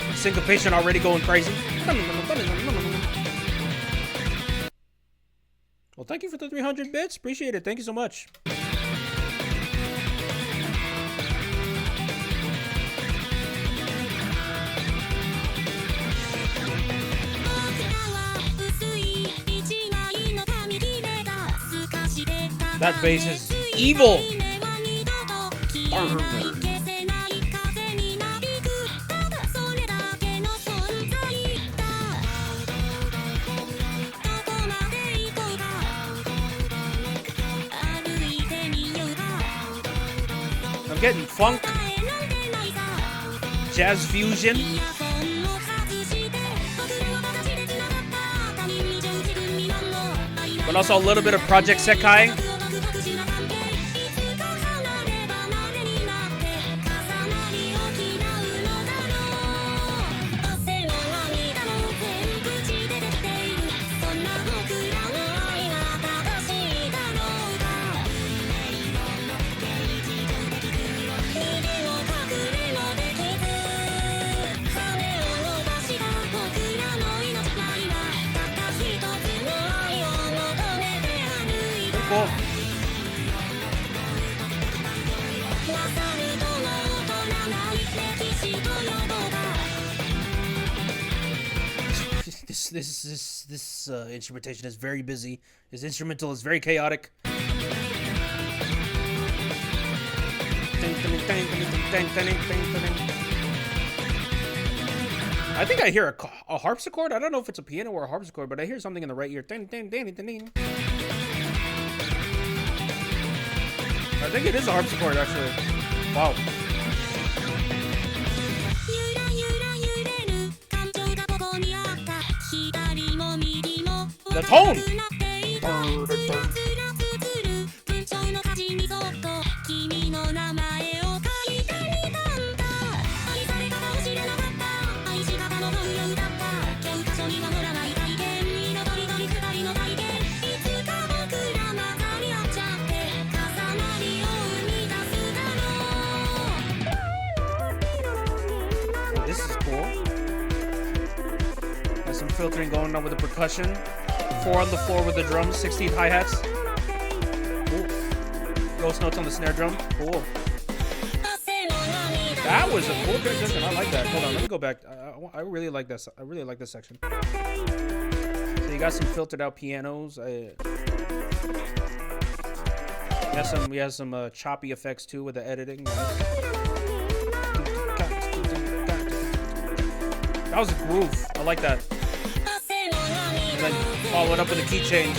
my syncopation already going crazy. Well, thank you for the 300 bits. Appreciate it. Thank you so much. That bass is evil. I'm getting funk, jazz fusion. But also a little bit of Project Sekai. Cool. This instrumentation is very busy. His instrumental is very chaotic. I think I hear a harpsichord. I don't know if it's a piano or a harpsichord, but I hear something in the right ear. I think it is a harpsichord, actually. Wow. The tone! This is cool. Got some filtering going on with the percussion. 4 on the floor with the drums, 16 hi-hats. Cool. Ghost notes on the snare drum. Cool. That was a cool transition. I like that. Hold on, let me go back. I really like this. I really like this section. So you got some filtered out pianos. We have some choppy effects too with the editing. That was a groove. I like that. And then follow it up with a key change.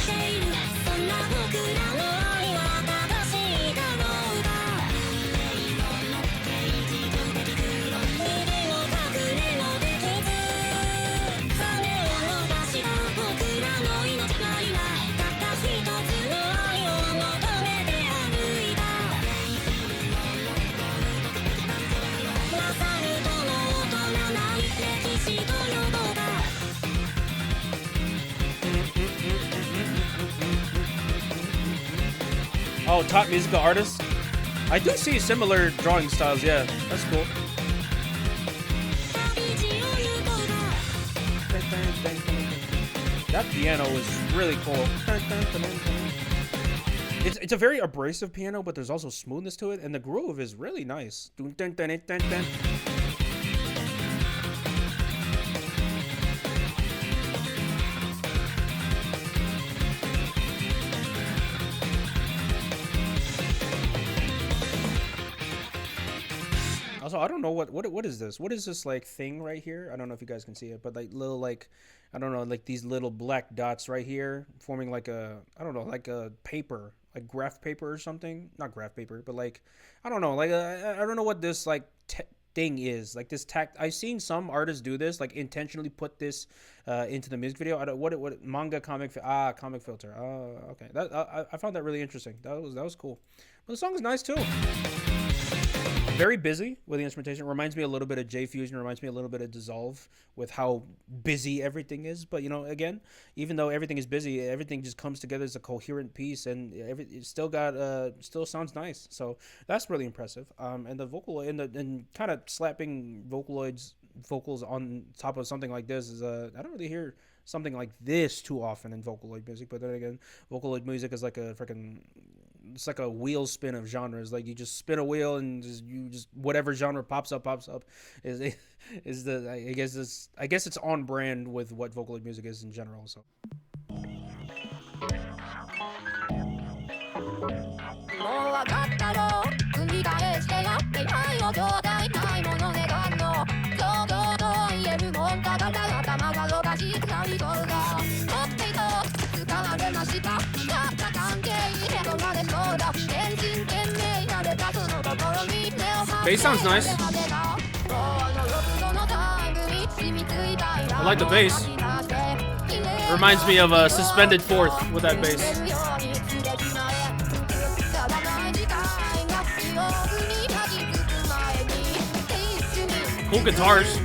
Oh, top musical artists? I do see similar drawing styles, yeah. That's cool. That piano is really cool. It's a very abrasive piano, but there's also smoothness to it, and the groove is really nice. Also, I don't know what is this? What is this like thing right here? I don't know if you guys can see it, but like little I don't know, like these little black dots right here forming like a like a paper, like graph paper or something. Not graph paper, but like I don't know, like I don't know what this like thing is. Like this I've seen some artists do this, like intentionally put this into the music video. I don't what manga comic filter. Okay. I found that really interesting. That was cool. But the song is nice too. Very busy with the instrumentation. Reminds me a little bit of J Fusion. Reminds me a little bit of Dissolve with how busy everything is. But you know, again, even though everything is busy, everything just comes together as a coherent piece, and it still sounds nice. So that's really impressive. And the Vocaloid and kind of slapping Vocaloid's vocals on top of something like this is I don't really hear something like this too often in Vocaloid music. But then again, Vocaloid music is like a freaking, it's like a wheel spin of genres. Like you just spin a wheel and just whatever genre pops up is is the I guess it's on brand with what Vocaloid music is in general. So. もう分かったろ繰り返してやってないよ状態ないものねがんの想像と言えるもんただただ頭がおかしくなりそうだ持っていと使われましたたった関係へとまでそうだ全身懸命なれたそのところに目を張って Bass sounds nice. I like the bass. Reminds me of a Suspended Fourth with that bass. Cool guitars.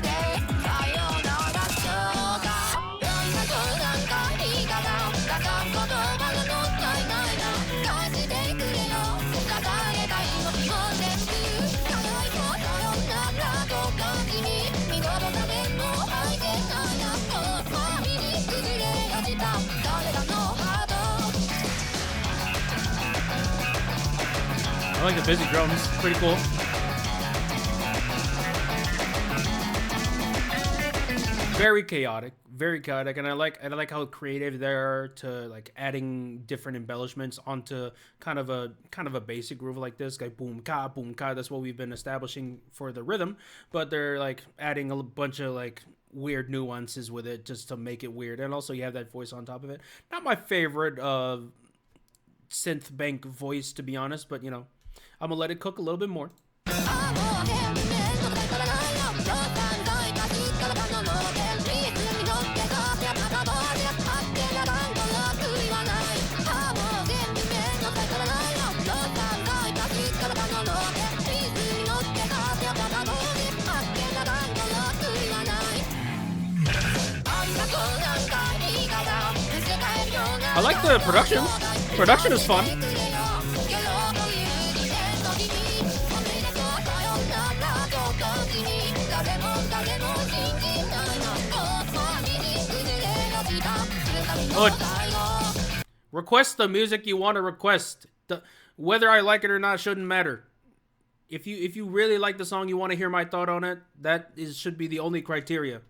I like the busy drums. Pretty cool. Very chaotic, and I like how creative they are to like adding different embellishments onto kind of a basic groove like this, like boom ka. That's what we've been establishing for the rhythm, but they're like adding a bunch of like weird nuances with it just to make it weird, and also you have that voice on top of it. Not my favorite synth bank voice, to be honest, but you know, I'm gonna let it cook a little bit more. I like the production. Production is fun. Request the music you want to request. Whether I like it or not shouldn't matter. If you really like the song, you want to hear my thought on it, should be the only criteria.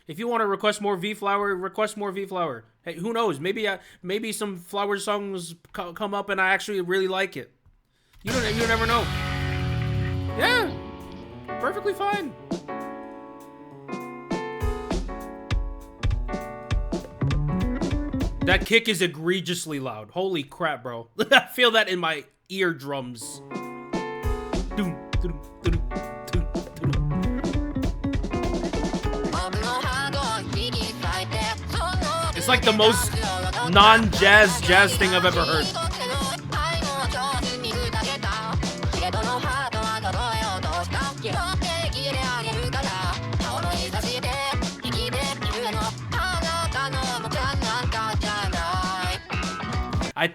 If you want to request more V-Flower, request more V-Flower. Hey, who knows? Maybe some Flower songs come up and I actually really like it. You never know. Yeah, perfectly fine. That kick is egregiously loud. Holy crap, bro. I feel that in my eardrums. It's like the most non-jazz thing I've ever heard. I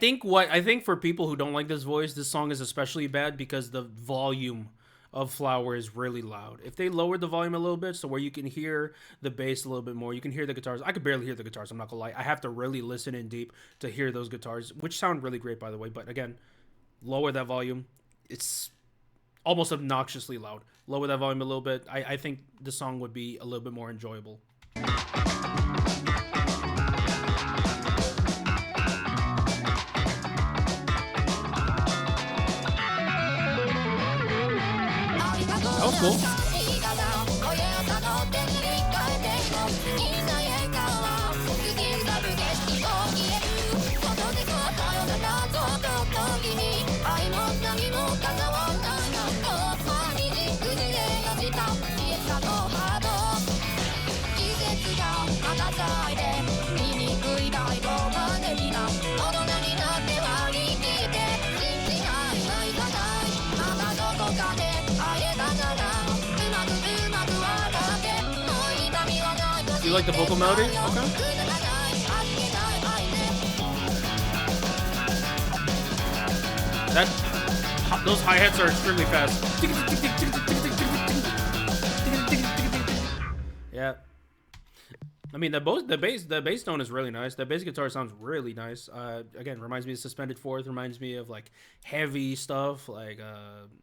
think for people who don't like this voice, this song is especially bad because the volume of Flower is really loud. If they lowered the volume a little bit so where you can hear the bass a little bit more, you can hear the guitars. I could barely hear the guitars, I'm not gonna lie. I have to really listen in deep to hear those guitars, which sound really great, by the way. But again, lower that volume. It's almost obnoxiously loud. Lower that volume a little bit. I think the song would be a little bit more enjoyable. That was cool. You like the vocal melody? Okay. Those hi-hats are extremely fast. Yeah. I mean, the bass tone is really nice. The bass guitar sounds really nice. Again, reminds me of Suspended Fourth. Reminds me of like heavy stuff, like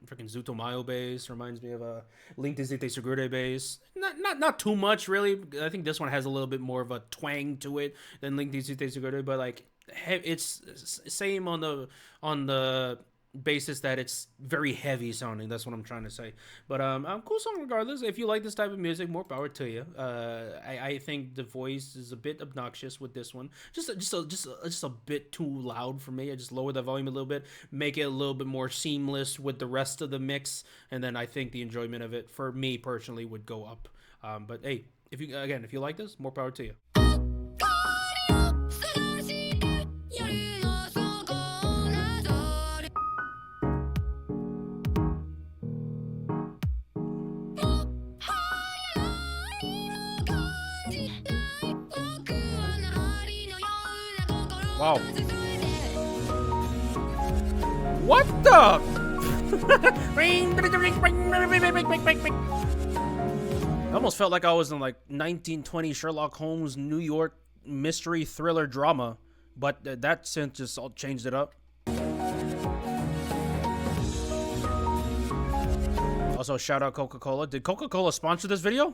freaking Zutomayo bass. Reminds me of Link Dizite Segure bass. Not too much really. I think this one has a little bit more of a twang to it than Link Dizite Segure, but like it's same on the basis that it's very heavy sounding. That's what I'm trying to say. But cool song regardless. If you like this type of music, more power to you. I think the voice is a bit obnoxious with this one. Just a bit too loud for me. I just lower the volume a little bit, make it a little bit more seamless with the rest of the mix, and then I think the enjoyment of it for me personally would go up. But hey, if you like this, more power to you. Wow. What the? I almost felt like I was in like 1920 Sherlock Holmes New York mystery thriller drama, but that synth just all changed it up. Also, shout out Coca-Cola. Did Coca-Cola sponsor this video?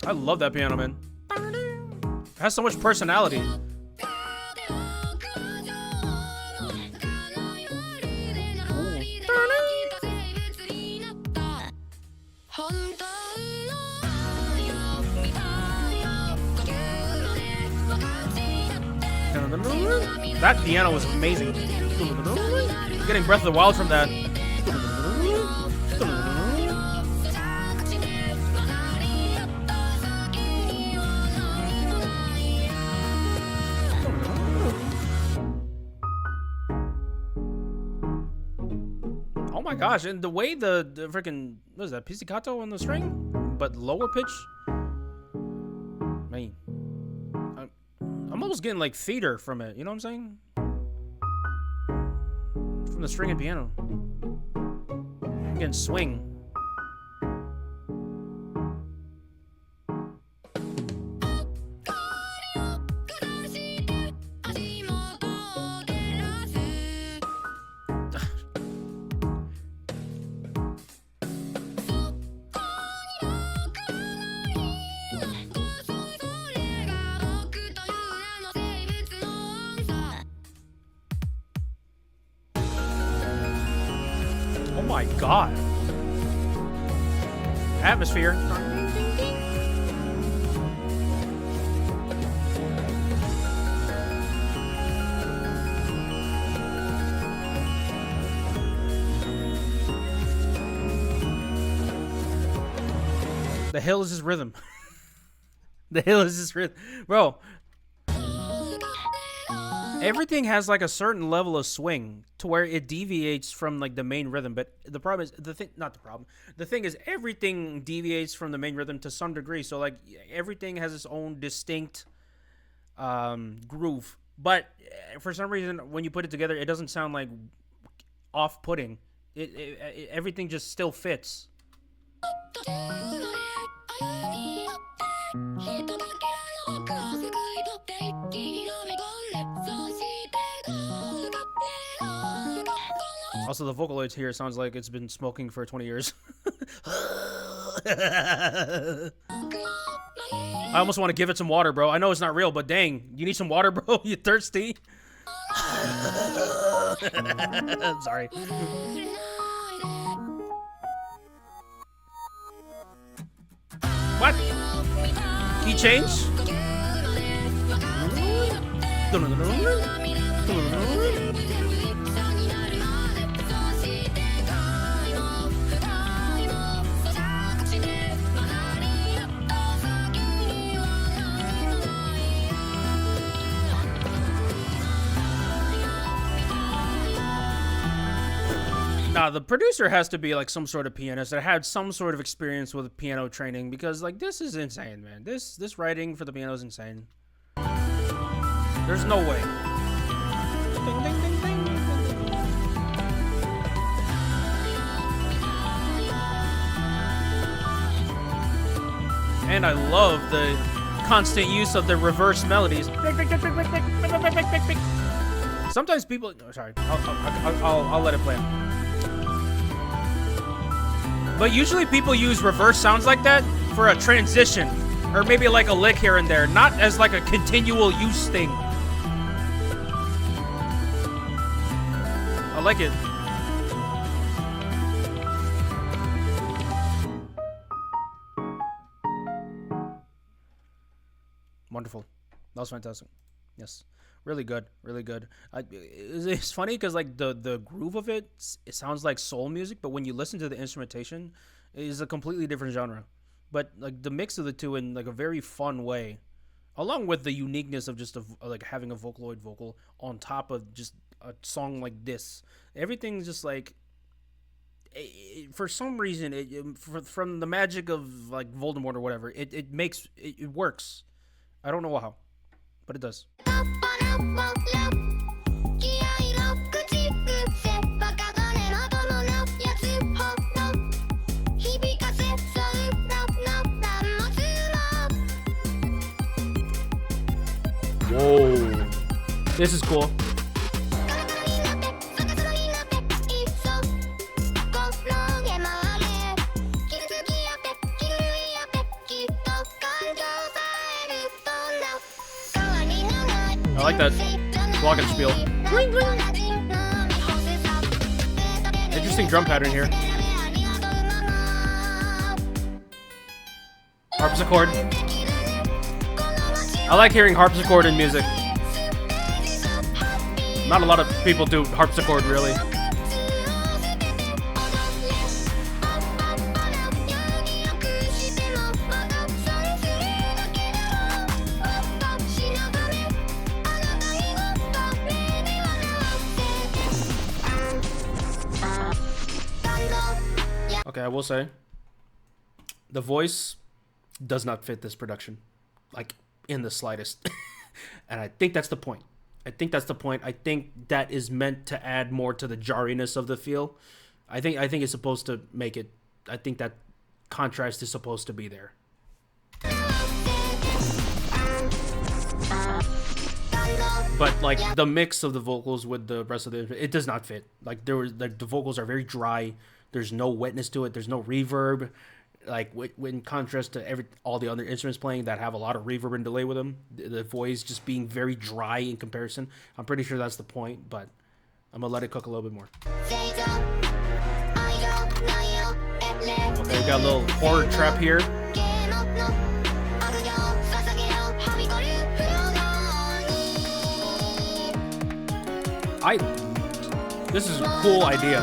I love that piano, man. It has so much personality. That piano was amazing. Getting Breath of the Wild from that. Oh my gosh, and the way the freaking, what is that, pizzicato on the string? But lower pitch? Man. I'm almost getting like theater from it, you know what I'm saying? From the string and piano. I'm getting swing. Oh my god. Atmosphere. The hill is his rhythm. The hill is his rhythm. Bro. Everything has like a certain level of swing to where it deviates from like the main rhythm, but the problem is the thing is everything deviates from the main rhythm to some degree. So like everything has its own distinct groove, but for some reason when you put it together, it doesn't sound like off-putting. Everything just still fits. Also, the Vocaloids here sounds like it's been smoking for 20 years. I almost want to give it some water, bro. I know it's not real, but dang, you need some water, bro? You thirsty? I'm sorry. What? Key change? Nah, the producer has to be like some sort of pianist that had some sort of experience with piano training, because like this is insane, man. This writing for the piano is insane. There's no way. Ding, ding, ding, ding, ding, ding. And I love the constant use of the reverse melodies. Sometimes people. Oh, sorry, I'll let it play out. But usually people use reverse sounds like that for a transition, or maybe like a lick here and there, not as like a continual use thing. I like it. Wonderful. That was fantastic. Yes. Really good. Really good. It's funny because like the groove of it sounds like soul music, but when you listen to the instrumentation, it is a completely different genre. But like the mix of the two in like a very fun way, along with the uniqueness of just like having a Vocaloid vocal on top of just a song like this, everything's just like, for some reason, from the magic of like Voldemort or whatever, it makes it works. I don't know how, but it does. Whoa, this is cool. I like that glockenspiel. Interesting drum pattern here. Harpsichord. I like hearing harpsichord in music. Not a lot of people do harpsichord, really. Okay, I will say, the voice does not fit this production, like, in the slightest. And I think that's the point. I think that is meant to add more to the jarriness of the feel. I think it's supposed to make it. I think that contrast is supposed to be there. But like the mix of the vocals with the rest of the, it does not fit. Like the vocals are very dry. There's no wetness to it. There's no reverb. Like in contrast to all the other instruments playing that have a lot of reverb and delay with them, the voice just being very dry in comparison. I'm pretty sure that's the point, but I'm gonna let it cook a little bit more. Okay, we got a little horror trap here. This is a cool idea.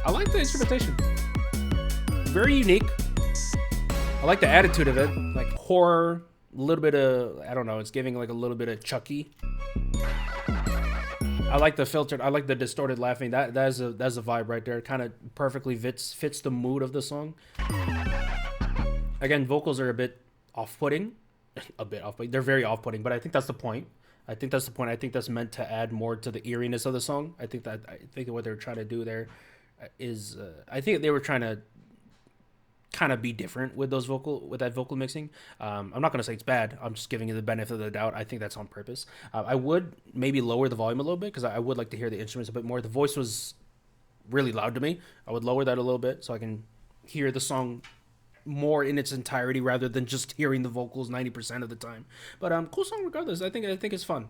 I like the instrumentation. Very unique. I like the attitude of it. Like horror, a little bit of, I don't know, it's giving like a little bit of Chucky. I like the filtered, I like the distorted laughing. That's a vibe right there. It kind of perfectly fits the mood of the song. Again, vocals are a bit off-putting. They're very off-putting, but I think that's the point. I think that's meant to add more to the eeriness of the song. I think what they're trying to do there is I think they were trying to kind of be different with that vocal mixing. I'm not going to say it's bad. I'm just giving you the benefit of the doubt. I think that's on purpose. I would maybe lower the volume a little bit because I would like to hear the instruments a bit more. The voice was really loud to me. I would lower that a little bit so I can hear the song more in its entirety rather than just hearing the vocals 90% of the time. But cool song regardless. I think it's fun.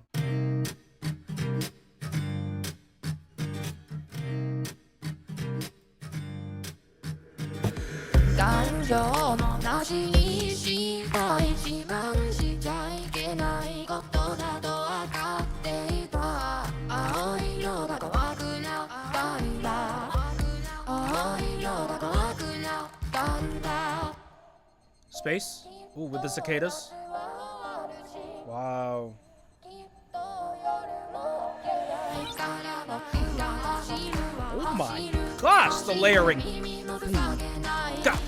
Space? Ooh, with the cicadas. Wow. Oh my gosh, the layering. God.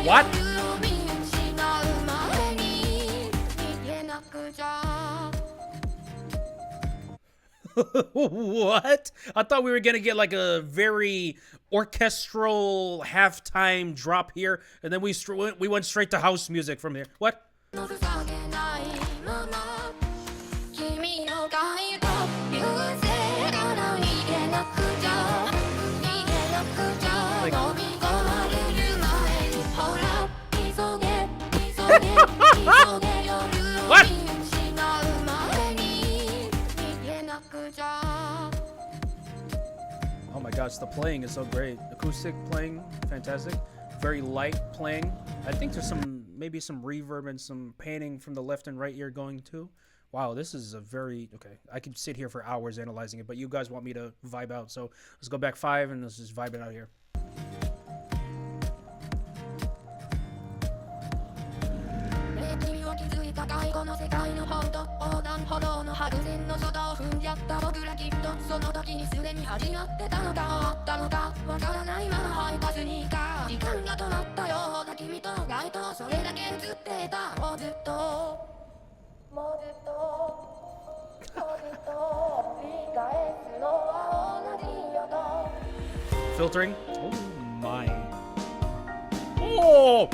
What? What? I thought we were gonna get like a very orchestral halftime drop here, and then we went straight to house music from here. What? What? Oh my gosh, the playing is so great. Acoustic playing, fantastic. Very light playing. I think there's maybe some reverb and some panning from the left and right ear going too. Wow, this is a very, okay, I could sit here for hours analyzing it, but you guys want me to vibe out, so let's go back 5 and let's just vibe it out here. Filtering. Oh my. Oh!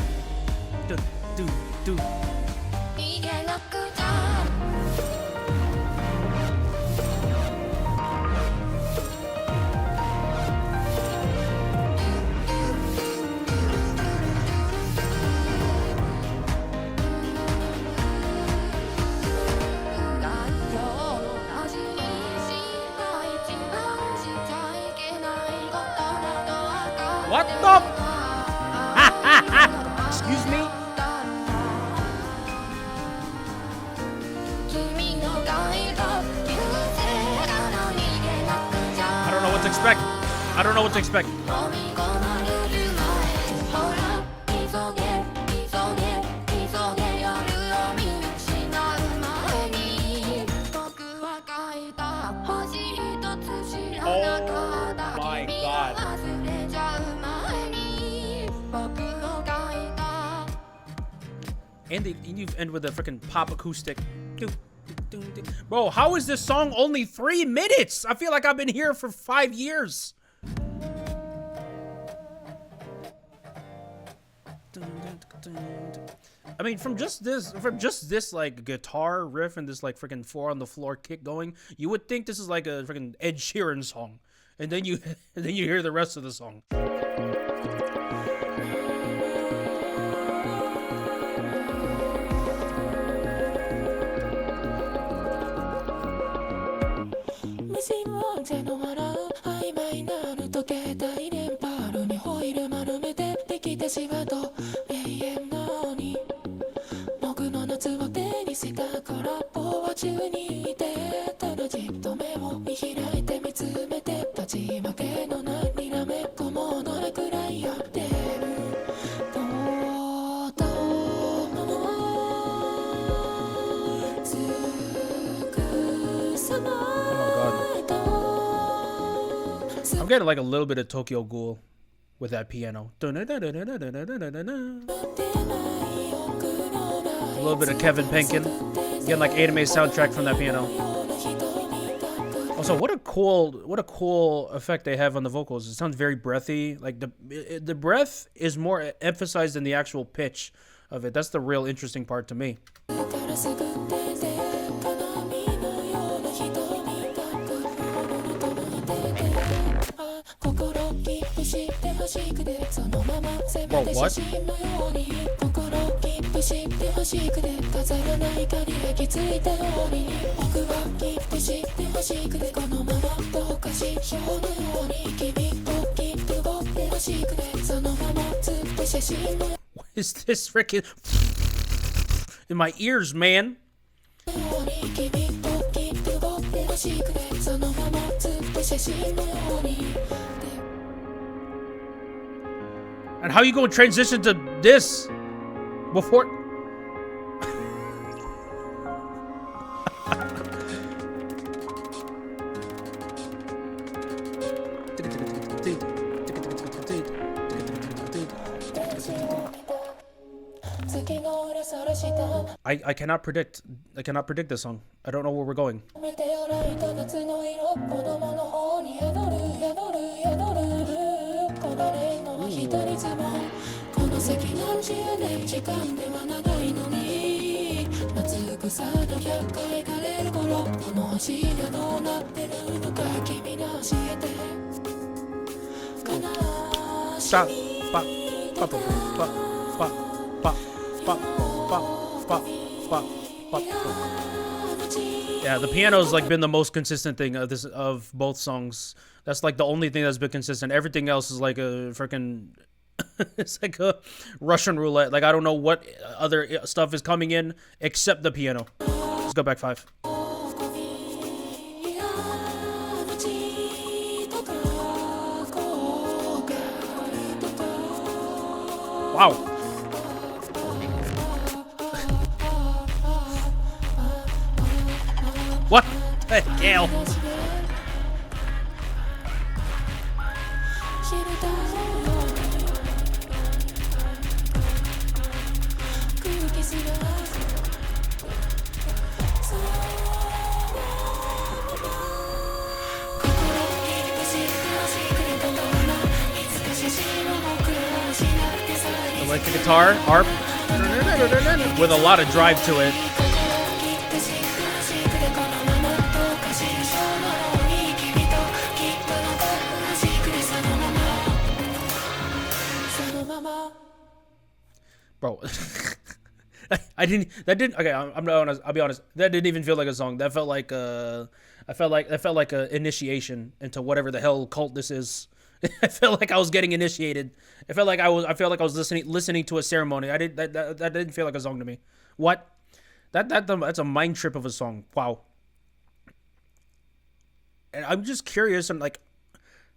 Do. What the? Excuse me? I don't know what to expect. I don't know what to expect. Oh my God. And you end with a freaking pop acoustic. Bro, how is this song only 3 minutes? I feel like I've been here for 5 years. I mean, from just this like guitar riff and this like freaking 4 on the floor kick going, you would think this is like a freaking Ed Sheeran song, and then you hear the rest of the song. I'm getting like a little bit of Tokyo Ghoul with that piano. A little bit of Kevin Penkin. Getting like anime soundtrack from that piano. Also, what a cool effect they have on the vocals. It sounds very breathy. Like the breath is more emphasized than the actual pitch of it. That's the real interesting part to me. Bro, what? What is this freaking in my ears, man? And how you gonna transition to this before? I cannot predict. I cannot predict this song. I don't know where we're going. Stop. Ba, ba, ba, ba, ba, ba, ba, ba, ba, ba. Yeah, the piano's like been the most consistent thing of both songs. That's like the only thing that's been consistent. Everything else is like a freaking it's like a Russian roulette. Like I don't know what other stuff is coming in except the piano. Let's go back 5. Wow. What the hell? I like the guitar, harp, with a lot of drive to it. Bro, I didn't. That didn't. Okay, I'm not honest. I'll be honest. That didn't even feel like a song. That felt like I felt like a initiation into whatever the hell cult this is. I felt like I was getting initiated. I felt like I was listening to a ceremony. That didn't feel like a song to me. What? That's a mind trip of a song. Wow. And I'm just curious. I'm like,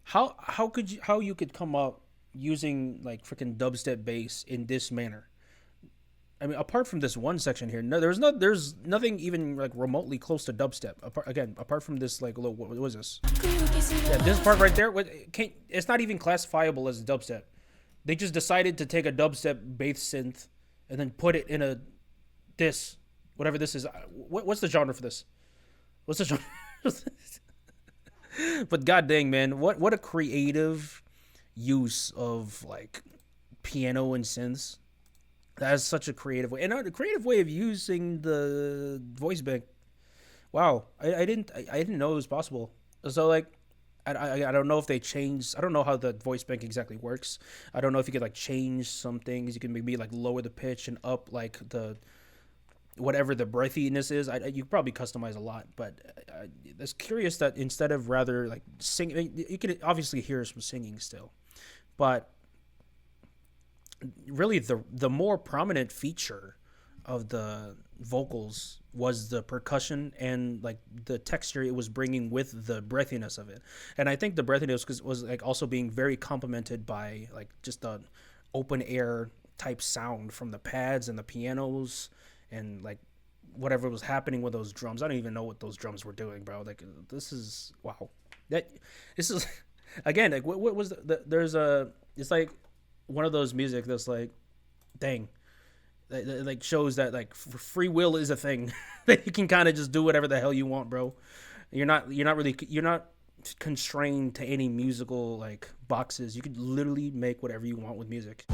how you could come up using like freaking dubstep bass in this manner? I mean, apart from this one section here, there's nothing even like remotely close to dubstep. Apart from this like little, what was this? Yeah, this part right there, it's not even classifiable as dubstep. They just decided to take a dubstep bass synth and then put it in whatever this is. What's the genre for this? What's the genre? But god dang, man, what a creative use of like piano and synths. That's such a creative way, and a creative way of using the voice bank. Wow, I didn't know it was possible. So like, I don't know if they changed. I don't know how the voice bank exactly works. I don't know if you could like change some things. You can maybe like lower the pitch and up like the whatever the breathiness is. You probably customize a lot, but it's curious that instead of rather like singing, you can obviously hear some singing still, but really the more prominent feature of the vocals was the percussion and like the texture it was bringing with the breathiness of it. And I think the breathiness was like also being very complemented by like just the open air type sound from the pads and the pianos and like whatever was happening with those drums. I don't even know what those drums were doing, bro. Like this is wow. This is again like what was it's like one of those music that's like, dang, that like shows that like free will is a thing that you can kind of just do whatever the hell you want, bro. You're not constrained to any musical like boxes. You could literally make whatever you want with music.